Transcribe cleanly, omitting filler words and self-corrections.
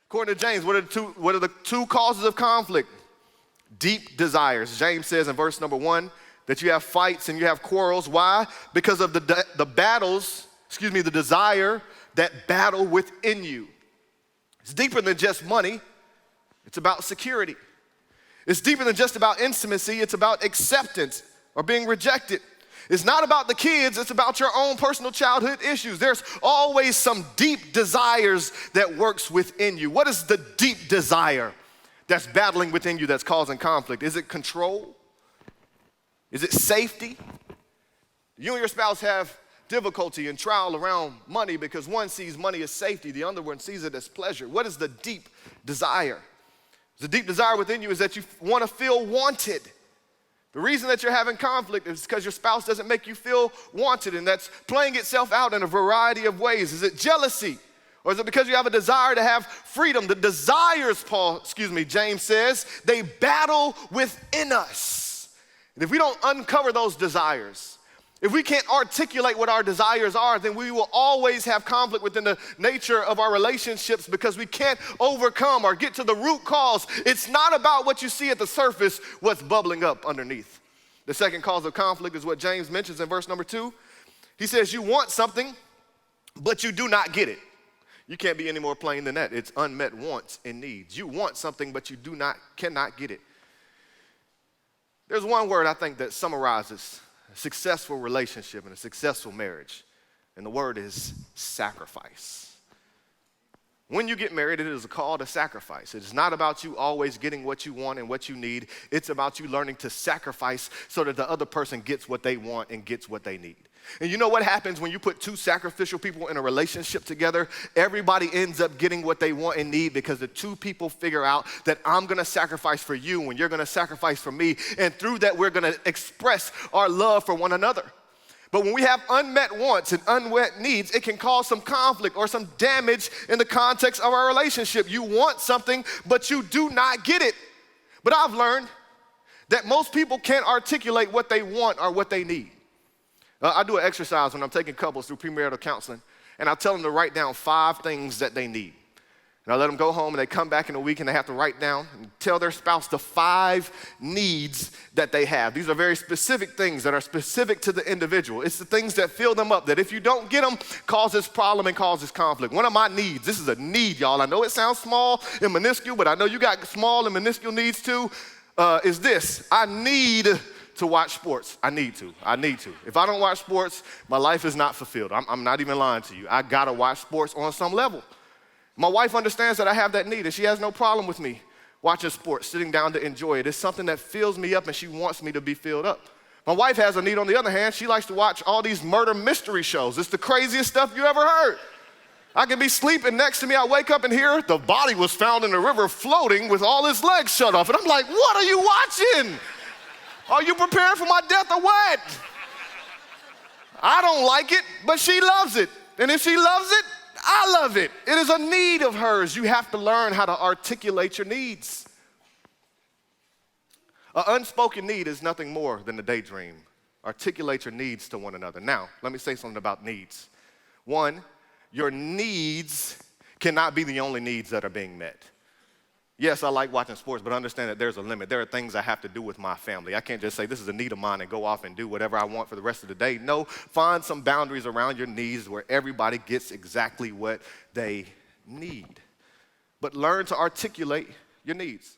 According to James, what are the two causes of conflict? Deep desires. James says in verse number 1 that you have fights and you have quarrels. Why? Because of the desire that battle within you. It's deeper than just money. It's about security. It's deeper than just about intimacy. It's about acceptance or being rejected. It's not about the kids. It's about your own personal childhood issues. There's always some deep desires that works within you. What is the deep desire that's battling within you that's causing conflict? Is it control? Is it safety? You and your spouse have difficulty and trial around money because one sees money as safety, the other one sees it as pleasure. What is the deep desire? The deep desire within you is that you want to feel wanted. The reason that you're having conflict is because your spouse doesn't make you feel wanted, and that's playing itself out in a variety of ways. Is it jealousy? Or is it because you have a desire to have freedom? The desires, James says, they battle within us. And if we don't uncover those desires, if we can't articulate what our desires are, then we will always have conflict within the nature of our relationships because we can't overcome or get to the root cause. It's not about what you see at the surface, what's bubbling up underneath. The second cause of conflict is what James mentions in verse number 2. He says, you want something, but you do not get it. You can't be any more plain than that. It's unmet wants and needs. You want something, but you cannot get it. There's one word I think that summarizes a successful relationship and a successful marriage, and the word is sacrifice. When you get married, it is a call to sacrifice. It is not about you always getting what you want and what you need. It's about you learning to sacrifice so that the other person gets what they want and gets what they need. And you know what happens when you put two sacrificial people in a relationship together? Everybody ends up getting what they want and need because the two people figure out that I'm going to sacrifice for you and you're going to sacrifice for me. And through that, we're going to express our love for one another. But when we have unmet wants and unmet needs, it can cause some conflict or some damage in the context of our relationship. You want something, but you do not get it. But I've learned that most people can't articulate what they want or what they need. I do an exercise when I'm taking couples through premarital counseling, and I tell them to write down 5 things that they need. And I let them go home, and they come back in a week, and they have to write down and tell their spouse the 5 needs that they have. These are very specific things that are specific to the individual. It's the things that fill them up, that if you don't get them, causes problem and causes conflict. One of my needs, this is a need, y'all. I know it sounds small and minuscule, but I know you got small and minuscule needs too, is this. I need to watch sports. I need to. If I don't watch sports, my life is not fulfilled. I'm not even lying to you. I gotta watch sports on some level. My wife understands that I have that need, and she has no problem with me watching sports, sitting down to enjoy it. It's something that fills me up, and she wants me to be filled up. My wife has a need on the other hand. She likes to watch all these murder mystery shows. It's the craziest stuff you ever heard. I can be sleeping next to me. I wake up and hear the body was found in the river floating with all his legs shut off. And I'm like, what are you watching? Are you prepared for my death or what? I don't like it, but she loves it. And if she loves it, I love it. It is a need of hers. You have to learn how to articulate your needs. An unspoken need is nothing more than a daydream. Articulate your needs to one another. Now, let me say something about needs. One, your needs cannot be the only needs that are being met. Yes, I like watching sports, but understand that there's a limit. There are things I have to do with my family. I can't just say this is a need of mine and go off and do whatever I want for the rest of the day. No, find some boundaries around your needs where everybody gets exactly what they need. But learn to articulate your needs.